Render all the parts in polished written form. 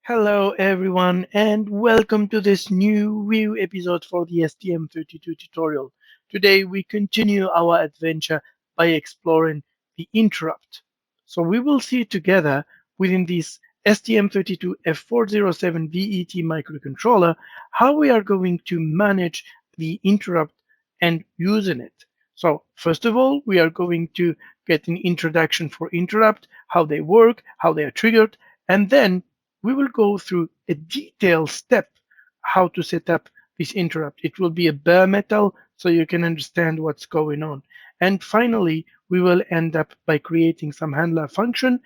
Hello everyone and welcome to this new episode for the STM32 tutorial. Today we continue our adventure by exploring the interrupt. So we will see together within this STM32 F407 VET microcontroller how we are going to manage the interrupt and using it. So first of all, we are going to get an introduction for interrupt, how they work, how they are triggered, and then we will go through a detailed step how to set up this interrupt. It will be a bare metal so you can understand what's going on. And finally, we will end up by creating some handler function.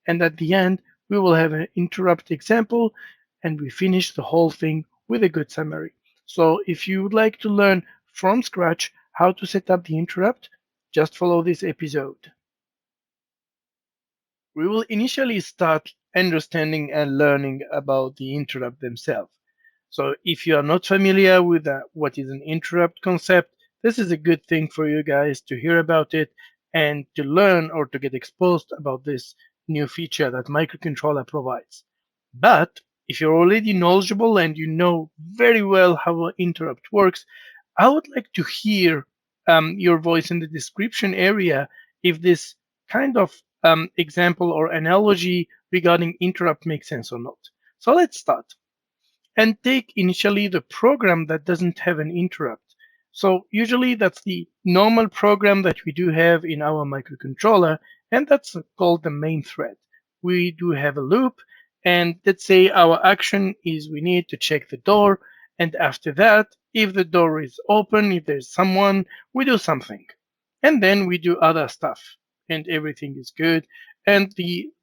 And at the end, we will have an interrupt example and we finish the whole thing with a good summary. So if you would like to learn from scratch how to set up the interrupt, just follow this episode. We will initially start understanding and learning about the interrupt themselves. So if you are not familiar with what is an interrupt concept, this is a good thing for you guys to hear about it and to learn or to get exposed about this new feature that microcontroller provides. But if you're already knowledgeable and you know very well how an interrupt works, I would like to hear your voice in the description area if this kind of example or analogy regarding interrupt makes sense or not. So let's start and take initially the program that doesn't have an interrupt. So usually that's the normal program that we do have in our microcontroller, and that's called the main thread. We do have a loop, and let's say our action is we need to check the door, and after that, if the door is open, if there's someone, we do something. And then we do other stuff, and everything is good. And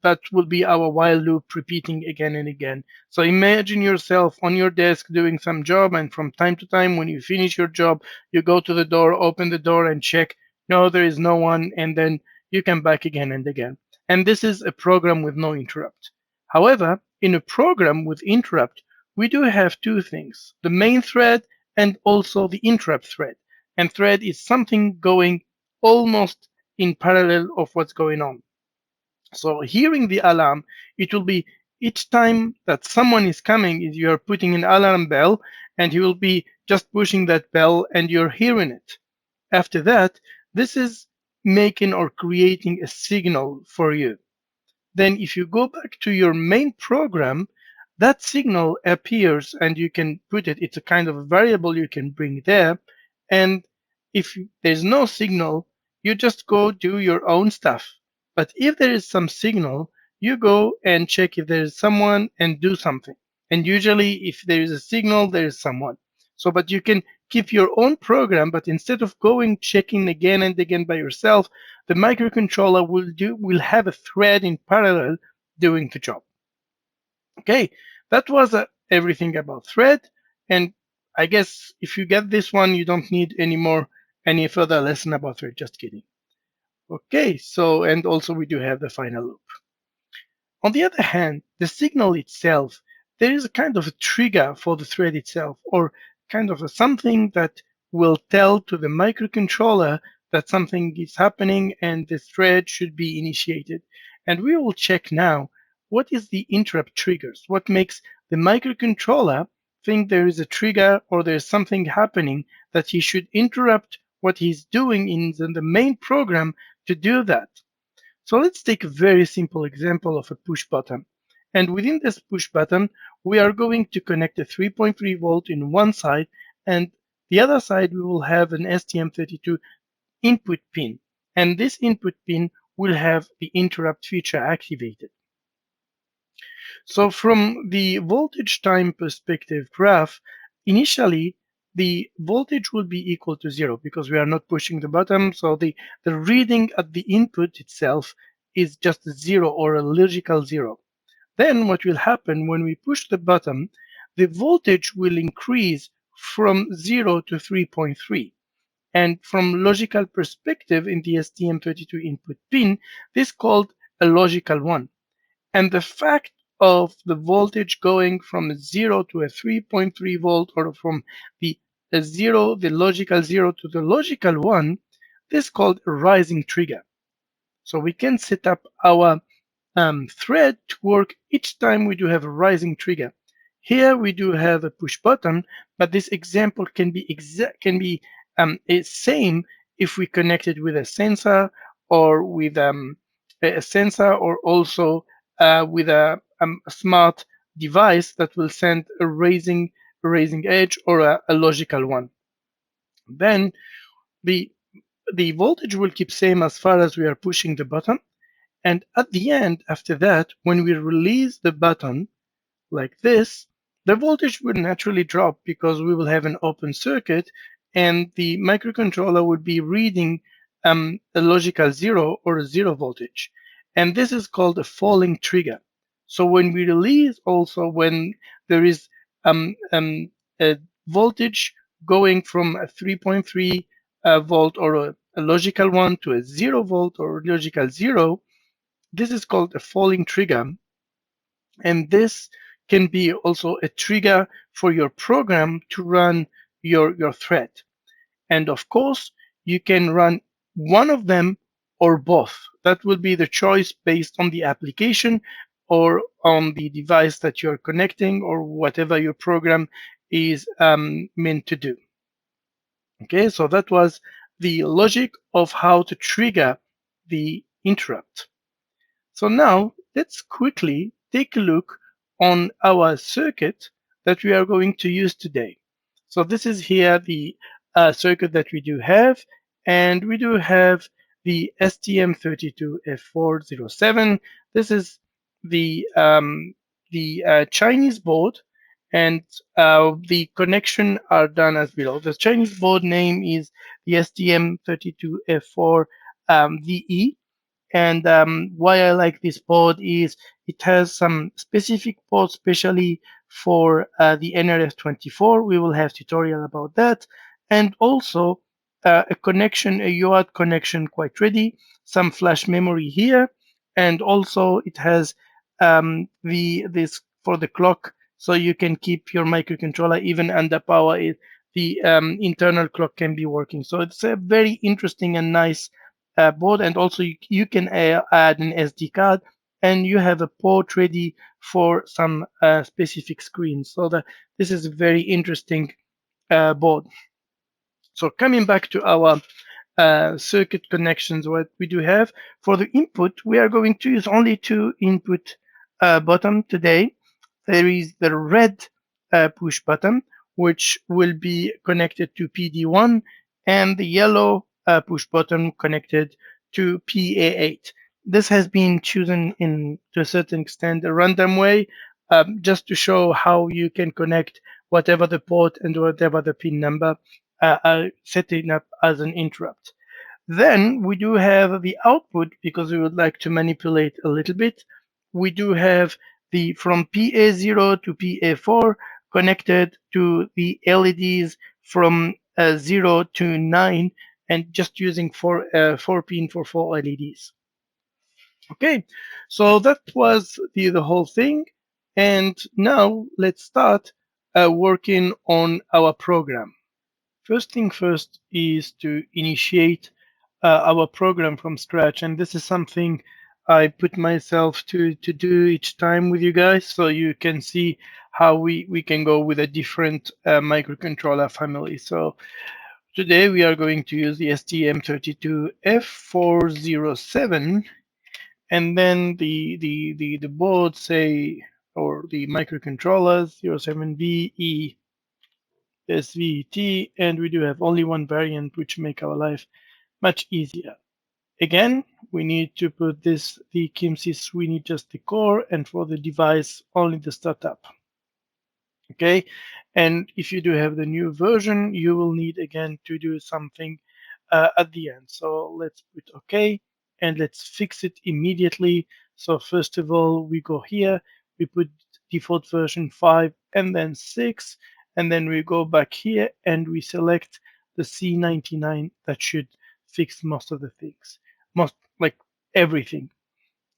that will be our while loop repeating again and again. So imagine yourself on your desk doing some job, and from time to time, when you finish your job, you go to the door, open the door, and check. No, there is no one, and then you come back again and again. And this is a program with no interrupt. However, in a program with interrupt, we do have two things: the main thread and also the interrupt thread. And thread is something going almost in parallel of what's going on. So hearing the alarm, it will be each time that someone is coming, you are putting an alarm bell, and you will be just pushing that bell and you're hearing it. After that, this is making or creating a signal for you. Then if you go back to your main program, that signal appears and you can put it, it's a kind of a variable you can bring there. And if there's no signal, you just go do your own stuff. But if there is some signal, you go and check if there is someone and do something. And usually if there is a signal, there is someone. So, but you can keep your own program, but instead of going checking again and again by yourself, the microcontroller will have a thread in parallel doing the job. Okay, that was everything about thread. And I guess if you get this one, you don't need any further lesson about thread. Just kidding. Okay, so, and also we do have the final loop. On the other hand, the signal itself, there is a kind of a trigger for the thread itself, or kind of something that will tell to the microcontroller that something is happening and the thread should be initiated. And we will check now what is the interrupt triggers, what makes the microcontroller think there is a trigger or there's something happening that he should interrupt what he's doing in the main program to do that. So let's take a very simple example of a push button. And within this push button, we are going to connect a 3.3 volt in one side, and the other side we will have an STM32 input pin. And this input pin will have the interrupt feature activated. So from the voltage time perspective graph, initially the voltage will be equal to 0 because we are not pushing the button. So the reading at the input itself is just 0 or a logical 0. Then what will happen when we push the button, the voltage will increase from 0 to 3.3. And from logical perspective in the STM32 input pin, this is called a logical 1. And the fact of the voltage going from 0 to a 3.3 volt, or from the logical 0 to the logical 1, this is called a rising trigger. So we can set up our thread to work each time we do have a rising trigger. Here we do have a push button, but this example can be same if we connect it with a sensor or with a sensor, or also with a smart device that will send a raising edge or a logical one. Then the voltage will keep same as far as we are pushing the button. And at the end, after that, when we release the button like this, the voltage will naturally drop because we will have an open circuit and the microcontroller would be reading a logical zero or a zero voltage. And this is called a falling trigger. So when we release, also when there is a voltage going from a 3.3 volt or a logical one to a 0 volt or logical zero, this is called a falling trigger. And this can be also a trigger for your program to run your thread. And of course, you can run one of them or both. That will be the choice based on the application or on the device that you're connecting or whatever your program is meant to do. Okay, so that was the logic of how to trigger the interrupt. So now let's quickly take a look on our circuit that we are going to use today. So this is here the circuit that we do have, and we do have the STM32 F407. This is the Chinese board, and the connection are done as below. The Chinese board name is the STM32 F4 VE. And why I like this board is it has some specific ports, especially for the NRF24. We will have tutorial about that. And also a connection, a UART connection quite ready, some flash memory here. And also it has this for the clock, so you can keep your microcontroller even under power. The internal clock can be working. So it's a very interesting and nice board, and also you can add an SD card, and you have a port ready for some specific screens. So this is a very interesting board. So coming back to our circuit connections, what we do have for the input, we are going to use only two input button today. There is the red push button, which will be connected to PD1, and the yellow push button connected to PA8. This has been chosen to a certain extent a random way, just to show how you can connect whatever the port and whatever the pin number setting up as an interrupt. Then we do have the output, because we would like to manipulate a little bit. We do have the from PA0 to PA4 connected to the LEDs from 0 to 9, and just using 4 pin for 4 LEDs. Okay, so that was the whole thing. And now let's start working on our program. First thing first is to initiate our program from scratch, and this is something I put myself to do each time with you guys, so you can see how we can go with a different microcontroller family. So today we are going to use the STM32 F407, and then the board say, or the microcontrollers 07VE SVT, and we do have only one variant, which make our life much easier. Again, we need to put the KIMSYS, we need just the core, and for the device, only the startup. Okay, and if you do have the new version, you will need again to do something at the end. So let's put OK, and let's fix it immediately. So first of all, we go here, we put default version 5 and then 6, and then we go back here and we select the C99. That should fix most of the things, like everything.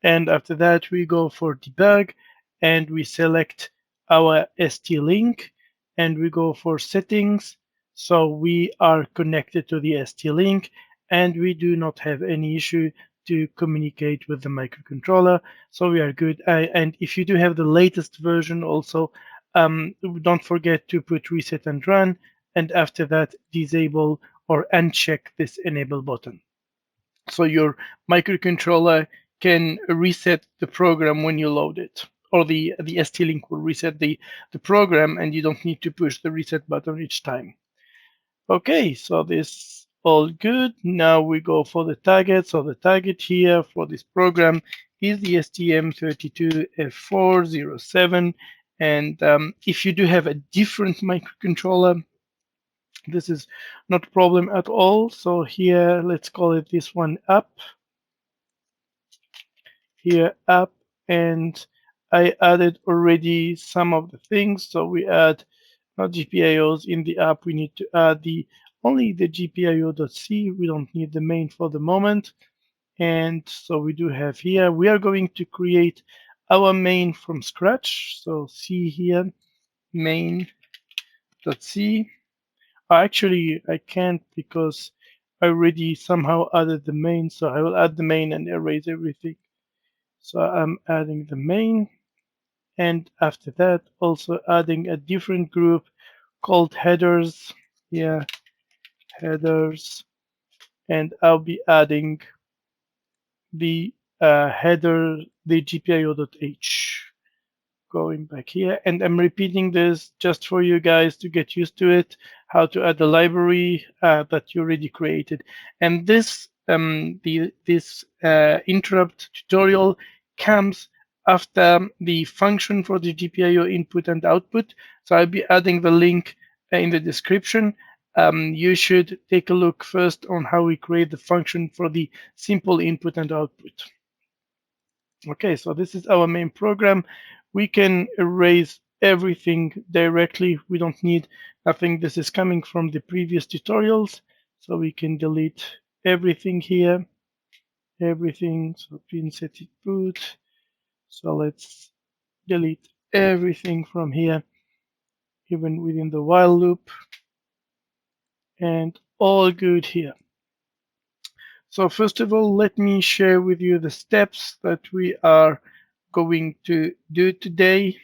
And after that, we go for debug, and we select our ST-Link, and we go for settings. So we are connected to the ST-Link, and we do not have any issue to communicate with the microcontroller. So we are good. And if you do have the latest version also, don't forget to put reset and run, and after that disable or uncheck this enable button. So your microcontroller can reset the program when you load it, or the ST-Link will reset the program, and you don't need to push the reset button each time. Okay, so this all good. Now we go for the target. So the target here for this program is the STM32 F407. And if you do have a different microcontroller, this is not a problem at all. So here, let's call it this one up. Here up, and I added already some of the things. So we add GPIOs in the app. We need to add only the GPIO.c. We don't need the main for the moment. And so we do have here, we are going to create our main from scratch. So see here, main.c. Actually, I can't because I already somehow added the main. So I will add the main and erase everything. So I'm adding the main. And after that, also adding a different group called headers. Yeah, headers. And I'll be adding the header, the GPIO.h. Going back here, and I'm repeating this just for you guys to get used to it, how to add the library that you already created. And this interrupt tutorial comes after the function for the GPIO input and output. So I'll be adding the link in the description. You should take a look first on how we create the function for the simple input and output. Okay, so this is our main program. We can erase everything directly. We don't need nothing. This is coming from the previous tutorials. So we can delete everything here. Everything. So pin set it boot. So let's delete everything from here, even within the while loop. And all good here. So first of all, let me share with you the steps that we are going to do today.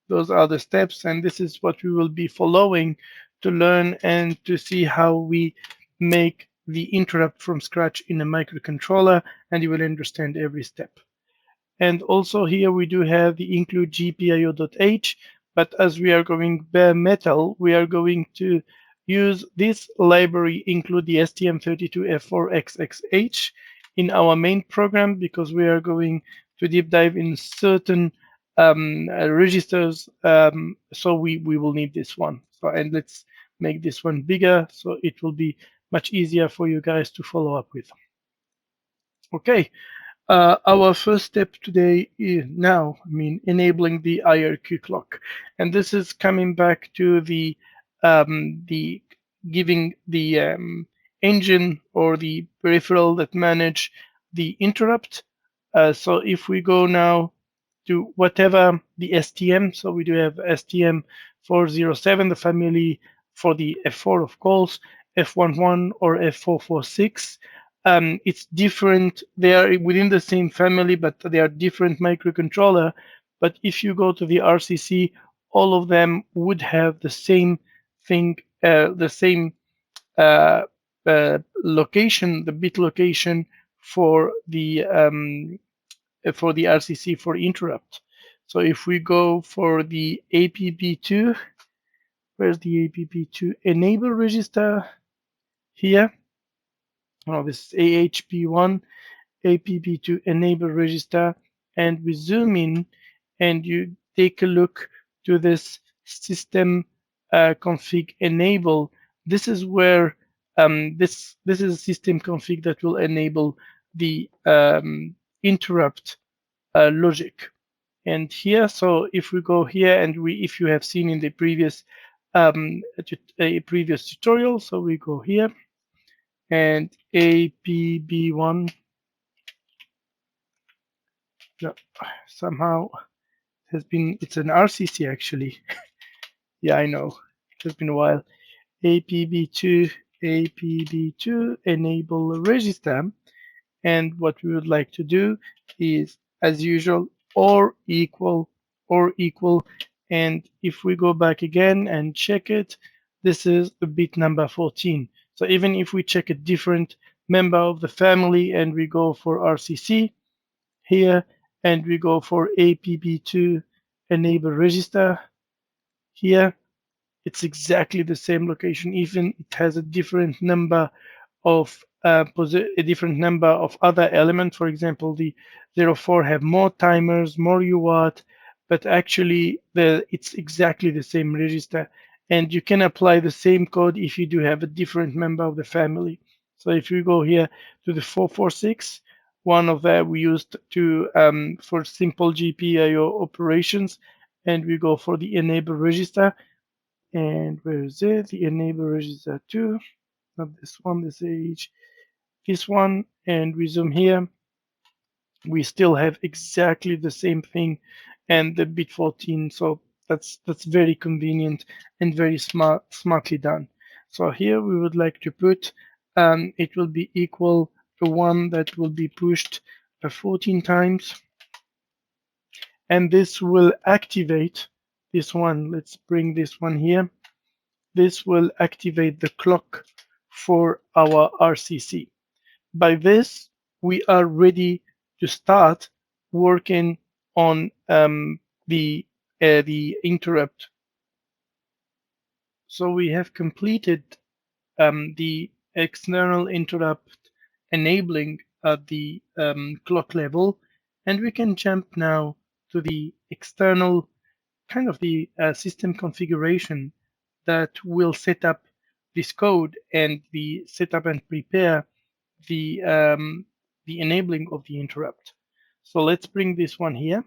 Those are the steps, and this is what we will be following to learn and to see how we make the interrupt from scratch in a microcontroller, and you will understand every step. And also here we do have the include GPIO.h, but as we are going bare metal, we are going to use this library, include the STM32F4XXH in our main program, because we are going to deep dive in certain registers. So we will need this one. So, and let's make this one bigger so it will be much easier for you guys to follow up with. Okay. Our first step today is now, enabling the IRQ clock, and this is coming back to the giving the engine or the peripheral that manage the interrupt. So if we go now to whatever the STM, so we do have STM407, the family for the F4 of course, F11 or F446. It's different. They are within the same family, but they are different microcontroller. But if you go to the RCC, all of them would have the same thing, the same location, the bit location for the RCC for interrupt. So if we go for the APP2, where's the APP2 enable register? Here. Oh, this is AHP1, APP2 enable register, and we zoom in and you take a look to this system config enable. This is where this is a system config that will enable the interrupt logic. And here, so if we go here and if you have seen in the previous tutorial, so we go here and APB1. No, somehow it's an RCC actually. Yeah, I know, it has been a while. APB2 enable register, And what we would like to do is, as usual, or equal, or equal. And if we go back again and check it, this is the bit number 14. So even if we check a different member of the family and we go for RCC here, and we go for APB2 enable register here, it's exactly the same location, even it has a different number of a different number of other elements. For example, the 04 have more timers, more UART, but actually it's exactly the same register. And you can apply the same code if you do have a different member of the family. So if you go here to the 446, one of that we used to for simple GPIO operations, and we go for the enable register. And where is it? The enable register 2, not this one, this one, and we zoom here. We still have exactly the same thing and the bit 14. So that's very convenient and very smartly done. So here we would like to put it will be equal to one that will be pushed 14 times, and this will activate this one. Let's bring this one here. This will activate the clock for our RCC. By this, we are ready to start working on the interrupt. So we have completed the external interrupt enabling at the clock level, and we can jump now to the external kind of the system configuration that will set up this code and the setup and prepare the enabling of the interrupt. So let's bring this one here.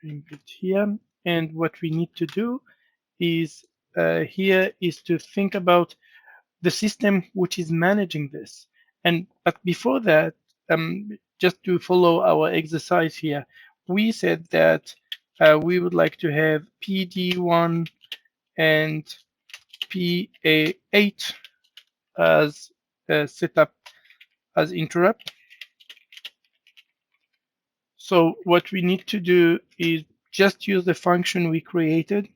Bring it here. And what we need to do is here is to think about the system which is managing this. But before that, just to follow our exercise here, we said that we would like to have PD1 and PA8 as set up as interrupt. So what we need to do is just use the function we created.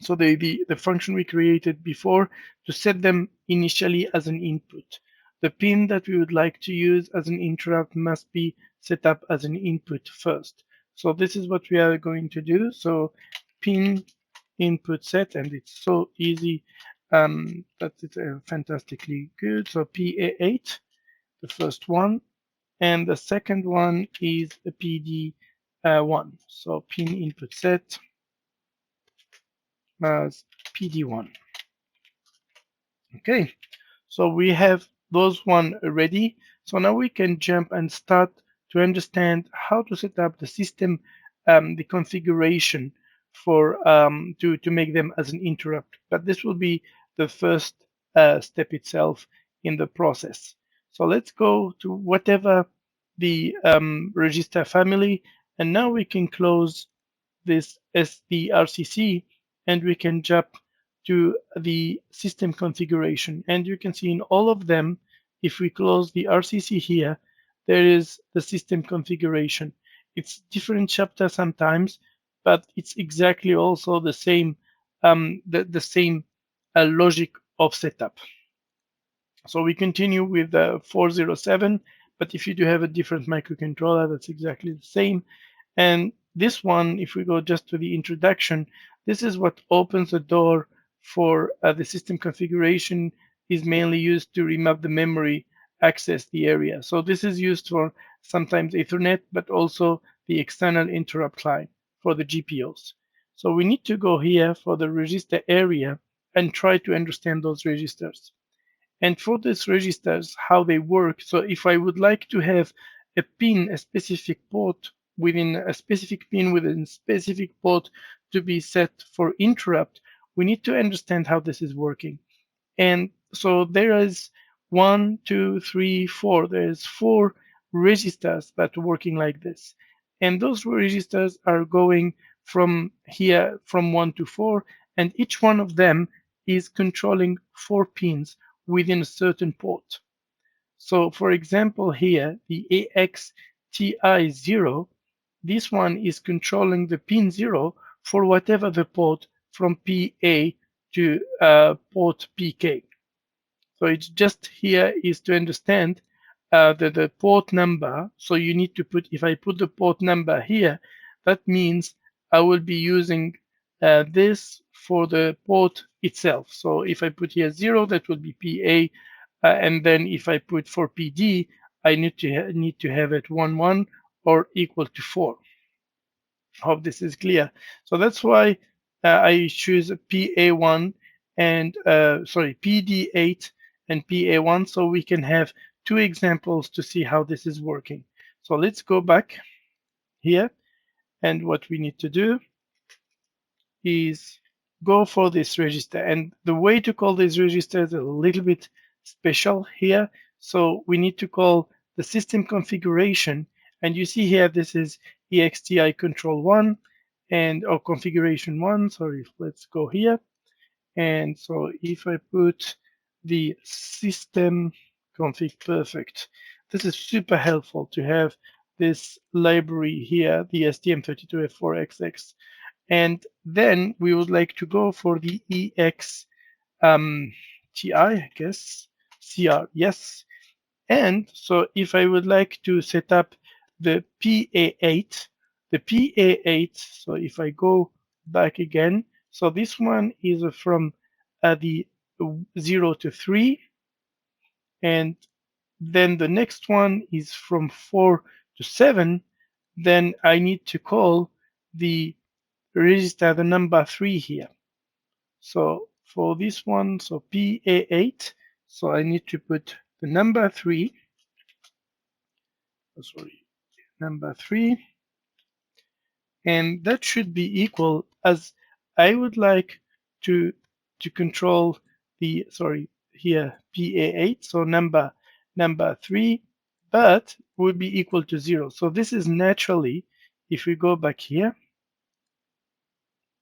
So the function we created before to set them initially as an input. The pin that we would like to use as an interrupt must be set up as an input first. So this is what we are going to do. So pin input set, and it's so easy that it's fantastically good. So PA8, the first one, and the second one is a PD1. So pin input set as PD1. Okay, so we have those one ready. So now we can jump and start to understand how to set up the system, the configuration for to make them as an interrupt. But this will be the first step itself in the process. So let's go to whatever the register family, and now we can close this SDRCC, and we can jump to the system configuration. And you can see in all of them, if we close the RCC here, there is the system configuration. It's different chapter sometimes, but it's exactly also the same the same logic of setup. So we continue with 407, but if you do have a different microcontroller, that's exactly the same. And this one, if we go just to the introduction, this is what opens the door for the system configuration, is mainly used to remap the memory, access the area. So this is used for sometimes Ethernet, but also the external interrupt line for the GPOs. So we need to go here for the register area and try to understand those registers. And for these registers, how they work. So if I would like to have a pin, a specific port within a specific pin within a specific port to be set for interrupt, we need to understand how this is working. And so there is 1, 2, 3, 4. There's 4 registers that are working like this. And those registers are going from here from 1 to 4, and each one of them is controlling 4 pins within a certain port. So for example here, the AXTI0, this one is controlling the pin 0 for whatever the port from PA to port PK. So it's just here is to understand the port number. So you need to put, if I put the port number here, that means I will be using this for the port itself. So if I put here 0, that would be PA. And then if I put for PD, I need to have it 1, 1 or equal to 4. Hope this is clear. So that's why I choose PA1 and PD8 and PA1, so we can have two examples to see how this is working. So let's go back here, and what we need to do is go for this register. And the way to call this register is a little bit special here. So we need to call the system configuration. And you see here, this is EXTI control 1 or configuration 1. Sorry, let's go here. And so if I put the system config perfect, this is super helpful to have this library here, the STM32 F4XX. And then we would like to go for the TI, I guess, CR, yes. And so if I would like to set up the PA8, so if I go back again, so this one is from the 0 to 3, and then the next one is from 4 to 7, then I need to call the register the number 3 here. So for this one, so PA8, so I need to put the number 3, number 3, and that should be equal, as I would like to control the, here PA8, so number 3, but would be equal to 0. So this is naturally, if we go back here,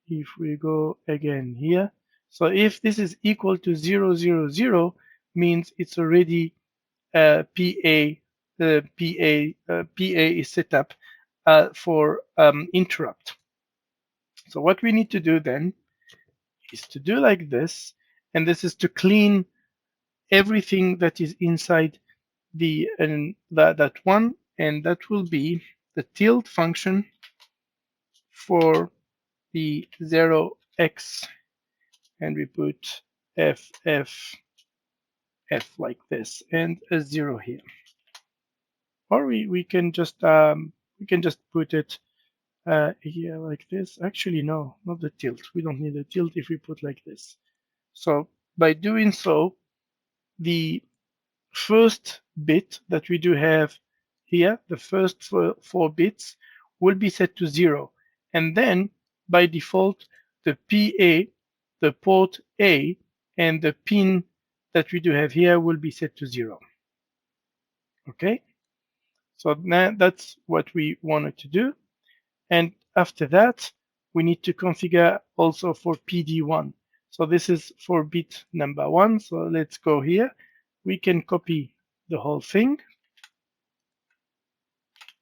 if we go again here, so if this is equal to 0, 0, 0, means it's already PA is set up for interrupt. So what we need to do then is to do like this, and this is to clean everything that is inside the that one, and that will be the tilde function for the 0x, and we put f like this, and a 0 here. Or we can just put it here like this. Actually, no, not the tilt. We don't need a tilt if we put like this. So by doing so, the first bit that we do have here, the first four bits, will be set to 0. And then by default, the PA, the port A, and the pin that we do have here will be set to 0. Okay? So now that's what we wanted to do. And after that, we need to configure also for PD1. So this is for bit number 1. So let's go here. We can copy the whole thing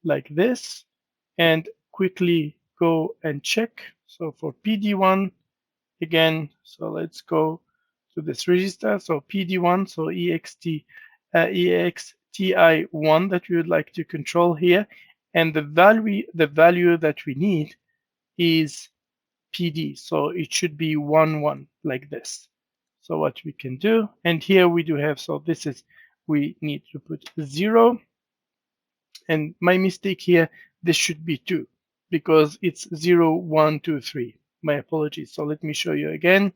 like this and quickly go and check. So for PD1, again, so let's go to this register. So PD1, so EXTI1 that we would like to control here. And the value that we need is PD. So it should be 1, 1 like this. So what we can do, and here we do have, so this is, we need to put 0. And my mistake here, this should be 2 because it's 0, 1, 2, 3. My apologies. So let me show you again.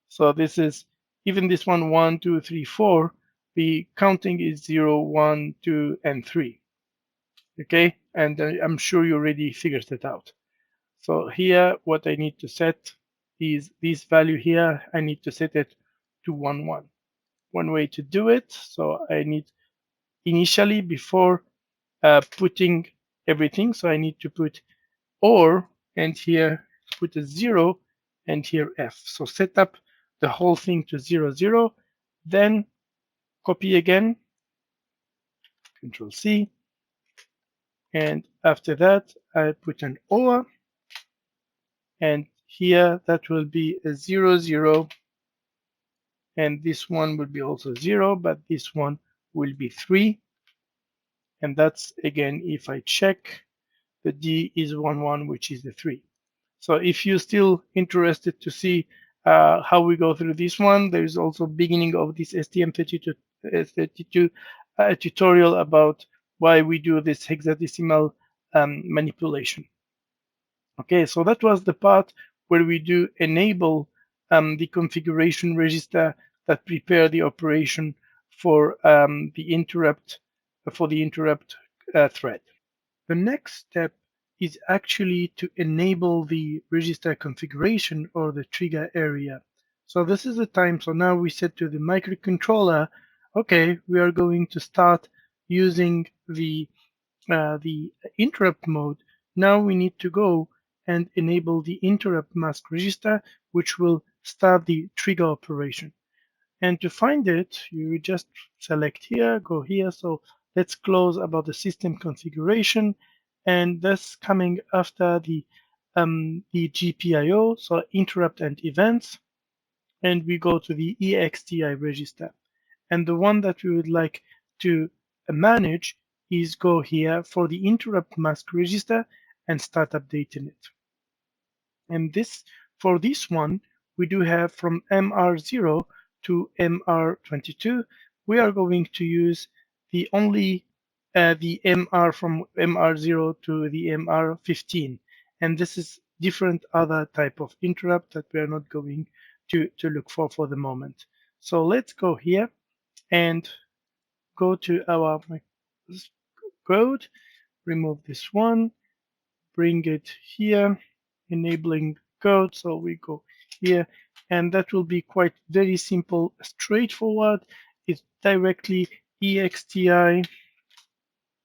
So this is, even this one, 1, 2, 3, 4, the counting is 0, 1, 2, and 3. Okay, and I'm sure you already figured it out. So here, what I need to set is this value here. I need to set it to 1, 1. One way to do it, so I need initially, before putting everything, so I need to put OR, and here put a 0, and here F. So set up the whole thing to 0, 0, Then copy again, Control C, and after that I put an OR, and here that will be a 0, 0, and this one will be also 0, but this one will be 3, and that's again if I check the D is 1, 1, which is the 3. So if you're still interested to see how we go through this one, there is also beginning of this STM32 tutorial about why we do this hexadecimal manipulation. Okay, so that was the part where we do enable the configuration register that prepare the operation for the interrupt thread. The next step is actually to enable the register configuration or the trigger area. So this is the time. So now we said to the microcontroller, okay, we are going to start using the interrupt mode. Now we need to go and enable the interrupt mask register, which will start the trigger operation. And to find it, you just select here, go here. So let's close about the system configuration. And that's coming after the GPIO, so interrupt and events. And we go to the EXTI register. And the one that we would like to manage is go here for the interrupt mask register and start updating it. And this, for this one, we do have from MR0 to MR22, we are going to use the only the MR from MR0 to the MR15. And this is different other type of interrupt that we are not going to look for the moment. So let's go here and go to our code, remove this one, bring it here, enabling code. So we go here, and that will be quite very simple, straightforward. It's directly EXTI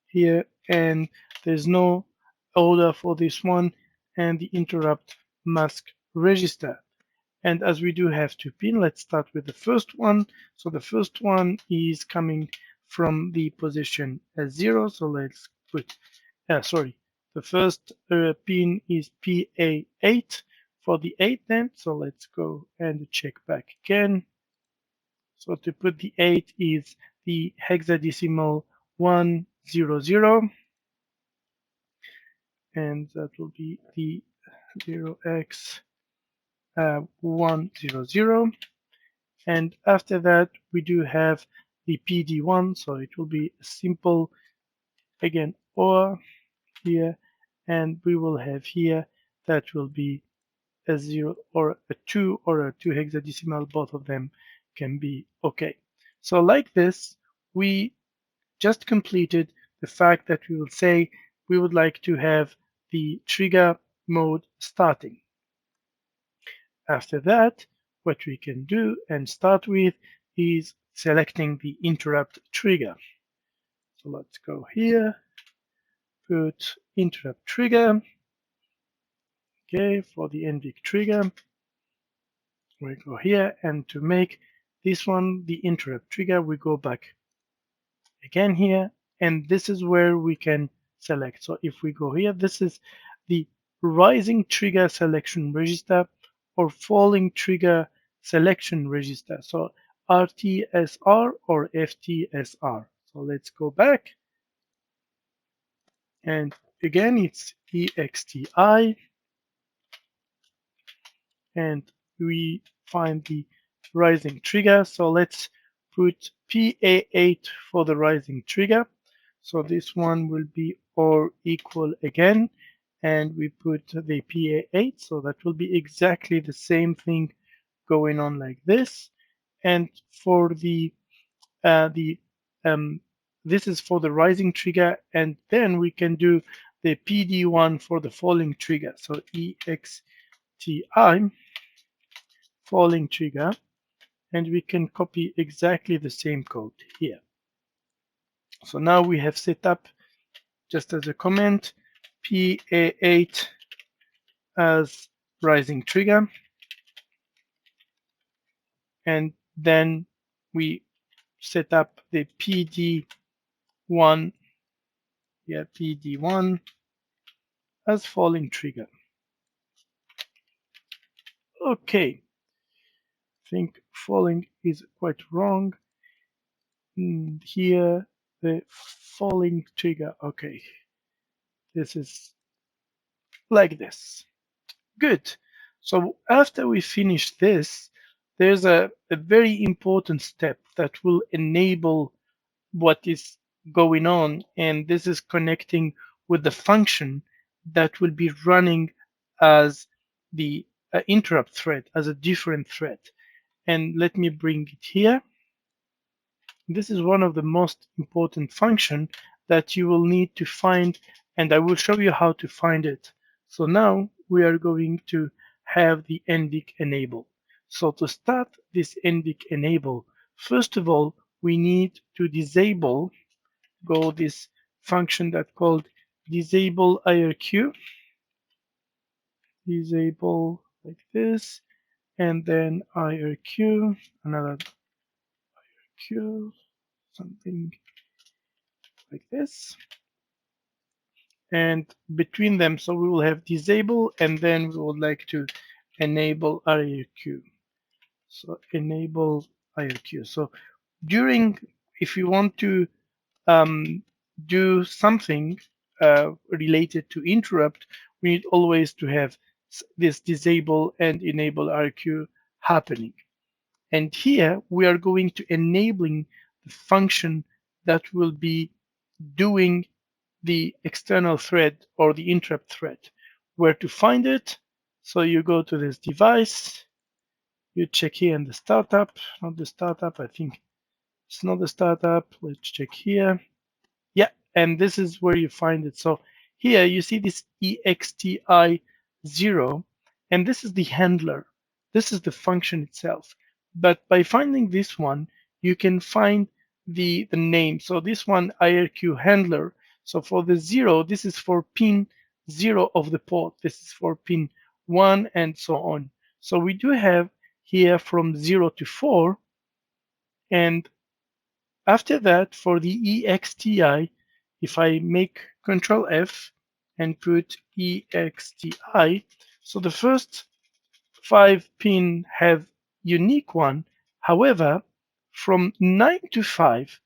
here, and there's no order for this one, and the interrupt mask register. And as we do have two pins, let's start with the first one. So the first one is coming from the position as 0. So let's put, the first pin is PA8 for the 8 then. So let's go and check back again. So to put the 8 is the hexadecimal 100, and that will be the 0x 100. And after that, we do have the PD1, so it will be a simple, again, OR here, and we will have here that will be a 0 or a 2 or a 2 hexadecimal. Both of them can be okay. So like this, we just completed the fact that we will say we would like to have the trigger mode starting. After that, what we can do and start with is selecting the interrupt trigger. So let's go here, put interrupt trigger. Okay, for the NVIC trigger, we go here, and to make this one the interrupt trigger, we go back again here, and this is where we can select. So if we go here, this is the rising trigger selection register or falling trigger selection register. So RTSR or FTSR. So let's go back. And again, it's EXTI. And we find the rising trigger. So let's put PA8 for the rising trigger. So this one will be or equal again. And we put the PA8. So that will be exactly the same thing going on like this. And for the this is for the rising trigger, and then we can do the PD1 for the falling trigger. So EXTI falling trigger, and we can copy exactly the same code here. So now we have set up, just as a comment, PA8 as rising trigger, and then we set up the PD1, PD1 as falling trigger. Okay, I think falling is quite wrong. Here, the falling trigger. Okay, this is like this. Good. So after we finish this, there's a very important step that will enable what is going on, and this is connecting with the function that will be running as the interrupt thread, as a different thread. And let me bring it here. This is one of the most important functions that you will need to find, and I will show you how to find it. So now we are going to have the NVIC enable. So to start this NVIC enable, first of all, we need to disable, this function that called disable IRQ, disable like this, and then IRQ, another IRQ, something like this, and between them, so we will have disable, and then we would like to enable IRQ. So enable IRQ. So during, if you want to do something related to interrupt, we need always to have this disable and enable IRQ happening. And here we are going to enabling the function that will be doing the external thread or the interrupt thread. Where to find it? So you go to this device, you check here in the startup, not the startup, I think it's not the startup. Let's check here. Yeah, and this is where you find it. So here you see this EXTI0, and this is the handler. This is the function itself. But by finding this one, you can find the name. So this one, IRQ handler. So for the 0, this is for pin 0 of the port. This is for pin 1 and so on. So we do have here from 0 to 4. And after that, for the EXTI, if I make Control F and put EXTI, so the first 5 pin have unique one. However, from 9 to 5,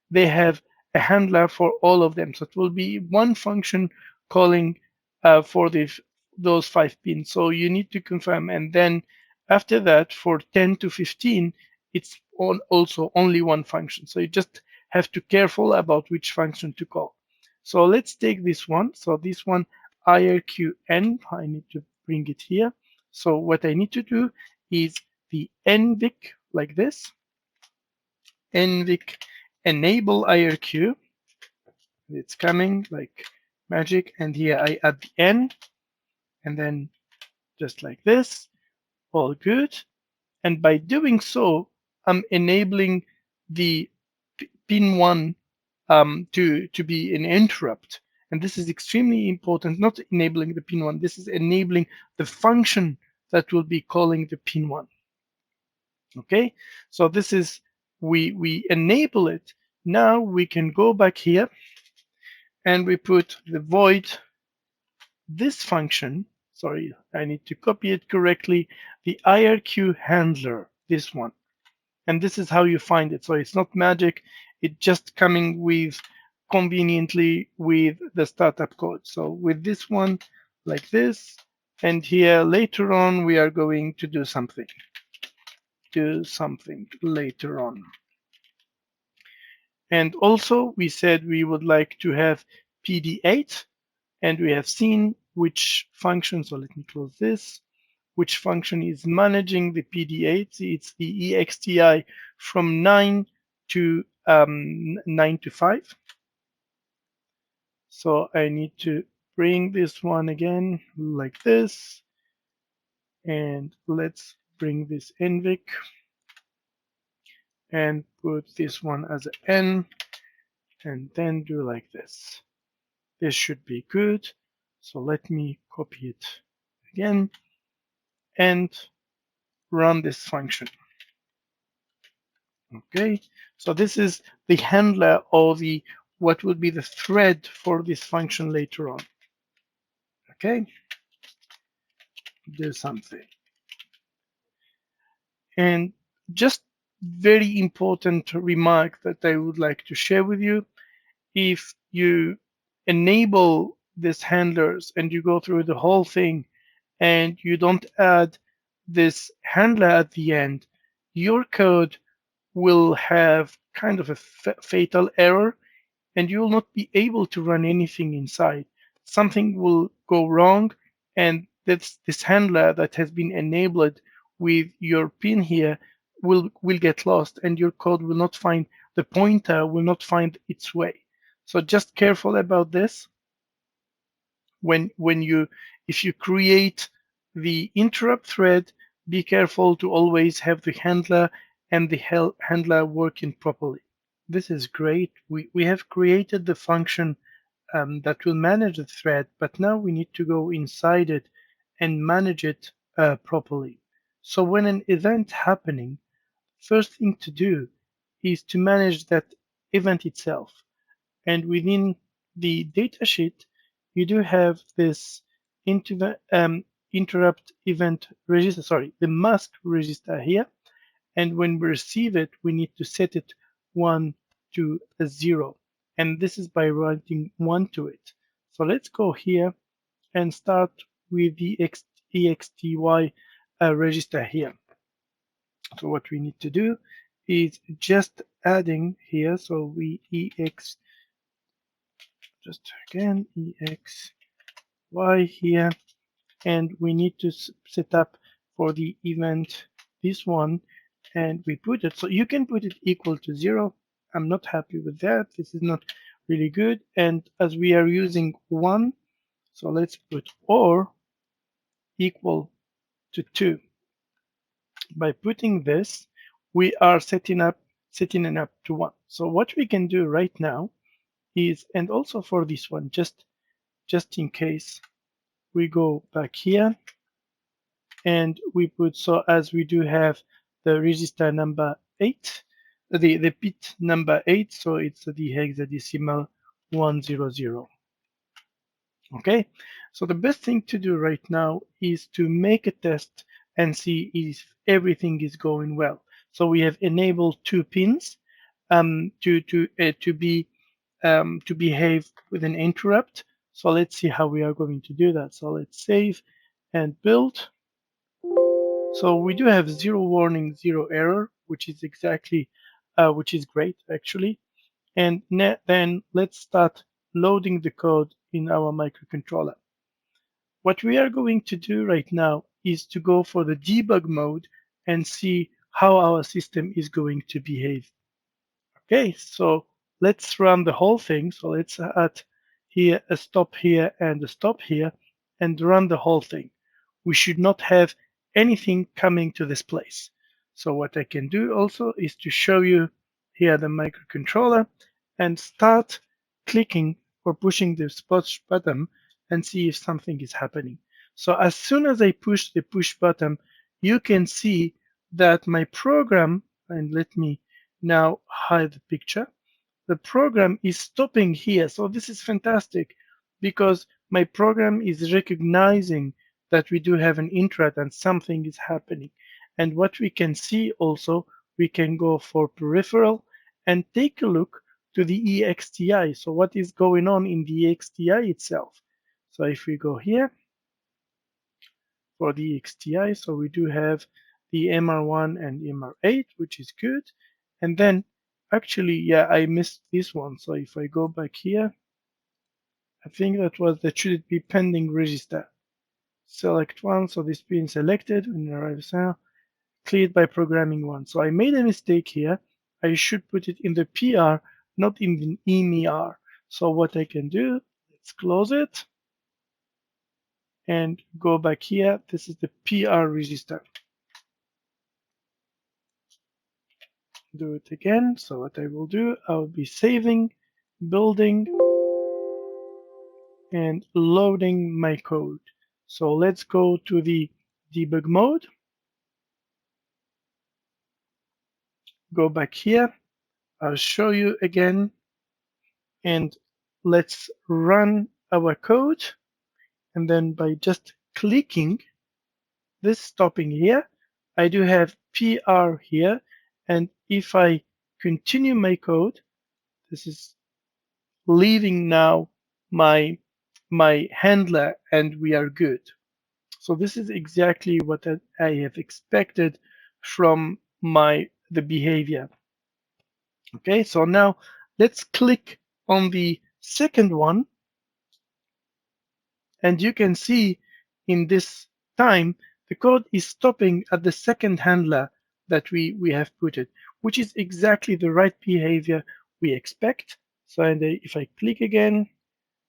they have a handler for all of them. So it will be one function calling for those 5 pins. So you need to confirm. And then after that, for 10 to 15, it's also only one function. So you just have to be careful about which function to call. So let's take this one. So this one, IRQN, I need to bring it here. So what I need to do is the NVIC like this, NVIC enable IRQ. It's coming like magic. And here I add the N, and then just like this, all good. And by doing so, I'm enabling the pin 1 to be an interrupt. And this is extremely important, not enabling the pin 1, this is enabling the function that will be calling the pin 1. Okay, so this is, we enable it. Now we can go back here and we put the void, this function, sorry, I need to copy it correctly, the IRQ handler, this one. And this is how you find it. So it's not magic, it's just coming with conveniently with the startup code. So with this one, like this, and here later on, we are going to do something later on. And also we said we would like to have PD8, and we have seen which function, so let me close this, which function is managing the PD8. It's the EXTI from 9 to 5. So I need to bring this one again like this, and let's bring this NVIC and put this one as an N, and then do like this. This should be good. So let me copy it again and run this function. Okay, so this is the handler or the what would be the thread for this function later on. Okay, do something. And just very important remark that I would like to share with you. If you enable these handlers and you go through the whole thing and you don't add this handler at the end, your code will have kind of a fatal error and you will not be able to run anything inside. Something will go wrong, and this handler that has been enabled with your pin here will get lost, and your code will not find the pointer will not find its way. So just careful about this. When you if you create the interrupt thread, be careful to always have the handler and the handler working properly. This is great. We have created the function that will manage the thread, but now we need to go inside it and manage it properly. So when an event happening, first thing to do is to manage that event itself. And within the datasheet, you do have this interrupt event register, sorry, the mask register here. And when we receive it, we need to set it 1 to a 0. And this is by writing 1 to it. So let's go here and start with the exty register here. So what we need to do is just adding here. So we just again exy here, and we need to set up for the event this one, and we put it, so you can put it equal to 0. I'm not happy with that. This is not really good. And as we are using 1, so let's put or equal to 2. By putting this, we are setting it up to 1. So what we can do right now is, and also for this one, just in case, we go back here and we put, so as we do have the register number 8, the bit number 8, so it's the hexadecimal 100. Okay, so the best thing to do right now is to make a test and see if everything is going well. So we have enabled 2 pins to behave with an interrupt. So let's see how we are going to do that. So let's save and build. So we do have 0 warning, 0 error, which is exactly, which is great actually. And then let's start loading the code in our microcontroller. What we are going to do right now is to go for the debug mode and see how our system is going to behave. Okay, so let's run the whole thing. So let's add here a stop here and a stop here and run the whole thing. We should not have anything coming to this place. So what I can do also is to show you here the microcontroller and start clicking or pushing the push button and see if something is happening. So as soon as I push the push button, you can see that my program, and let me now hide the picture, the program is stopping here. So this is fantastic because my program is recognizing that we do have an interrupt and something is happening. And what we can see also, we can go for peripheral and take a look to the EXTI. So what is going on in the EXTI itself? So if we go here for the EXTI, so we do have the MR1 and MR8, which is good. And then actually, yeah, I missed this one. So if I go back here, I think that should it be pending register. Select one, so this being selected when it arrives now, cleared by programming one. So I made a mistake here. I should put it in the PR, not in the EMR. So what I can do, let's close it and go back here. This is the PR register. Do it again. So what I will do, I will be saving, building, and loading my code. So let's go to the debug mode. go back here. I'll show you again, and let's run our code. And then by just clicking this stopping here, I do have PR here. And if I continue my code, this is leaving now my handler, and we are good. So this is exactly what I have expected from the behavior. Okay, so now let's click on the second one, and you can see in this time the code is stopping at the second handler that we have put it, which is exactly the right behavior we expect. So if I click again,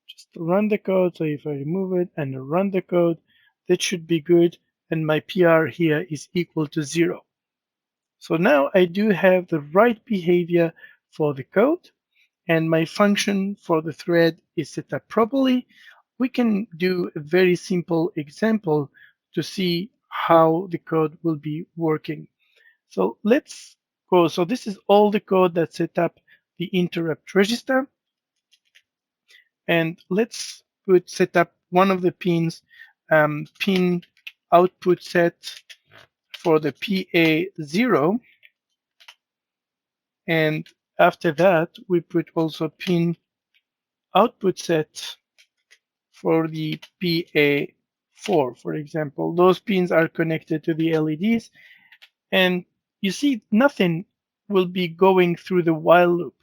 just run the code. So if I remove it and run the code, that should be good. And my PR here is equal to 0. So now I do have the right behavior for the code, and my function for the thread is set up properly. We can do a very simple example to see how the code will be working. So let's go. So this is all the code that set up the interrupt register. And let's set up one of the pins, pin output set for the PA0. And after that, we put also pin output set for the PA4, for example. Those pins are connected to the LEDs. And you see, nothing will be going through the while loop.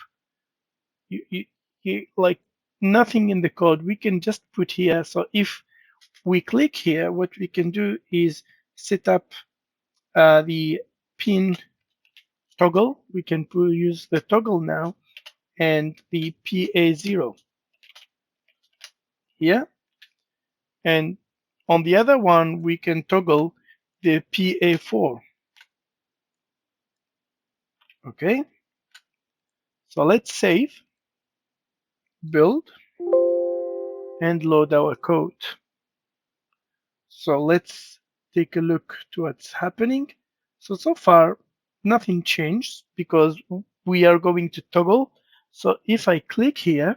Like nothing in the code. We can just put here. So if we click here, what we can do is set up the pin toggle. We can use the toggle now and the PA0 here. And on the other one, we can toggle the PA4. Okay. So let's save, build, and load our code. So let's take a look to what's happening. So far, nothing changed because we are going to toggle. So if I click here,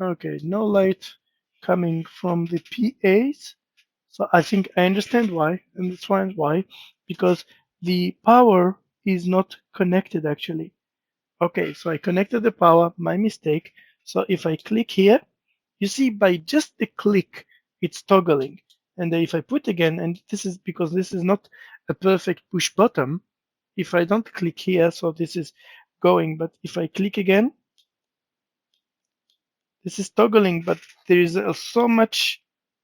okay, no light coming from the PAs. So I think I understand why, and that's why, because the power is not connected actually. Okay, so I connected the power, my mistake. So if I click here, you see by just the click, it's toggling. And if I put again, and this is because this is not a perfect push button, if I don't click here, so this is going, but if I click again, this is toggling, but there is so much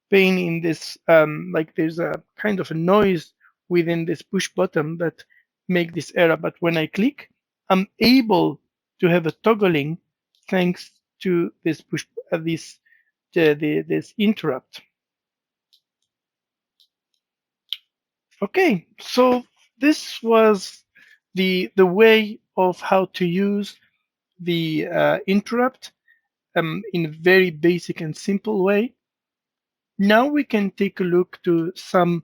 pain in this, like there's a kind of a noise within this push button that make this error. But when I click, I'm able to have a toggling thanks to this this interrupt. Okay, so this was the way of how to use the interrupt in a very basic and simple way. Now we can take a look to some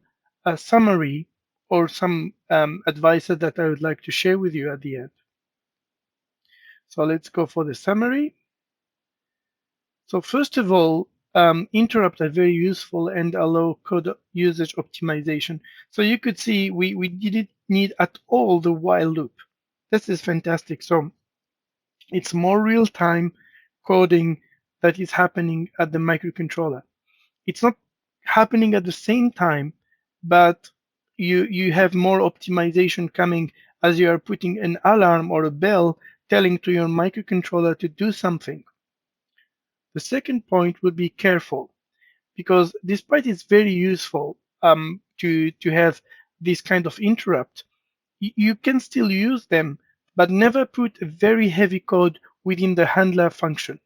summary or some advices that I would like to share with you at the end. So let's go for the summary. So first of all, interrupts are very useful and allow code usage optimization. So you could see we didn't need at all the while loop. This is fantastic. So it's more real-time coding that is happening at the microcontroller. It's not happening at the same time, but you have more optimization coming as you are putting an alarm or a bell telling to your microcontroller to do something. The second point would be careful, because despite it's very useful to have this kind of interrupt, you can still use them, but never put a very heavy code within the handler function.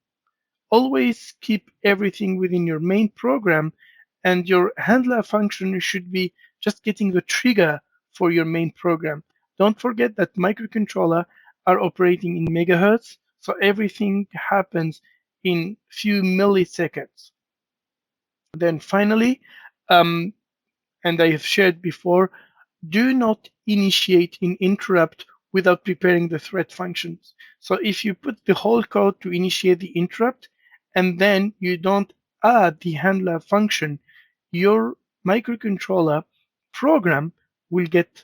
Always keep everything within your main program, and your handler function should be just getting the trigger for your main program. Don't forget that microcontroller are operating in megahertz, so everything happens in few milliseconds. Then finally, and I have shared before, do not initiate an interrupt without preparing the thread functions. So if you put the whole code to initiate the interrupt and then you don't add the handler function, your microcontroller program will get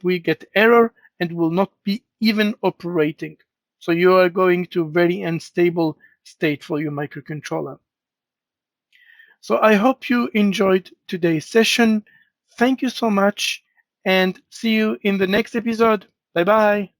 we get error and will not be even operating. So you are going to very unstable state for your microcontroller. So I hope you enjoyed today's session. Thank you so much and see you in the next episode. Bye bye.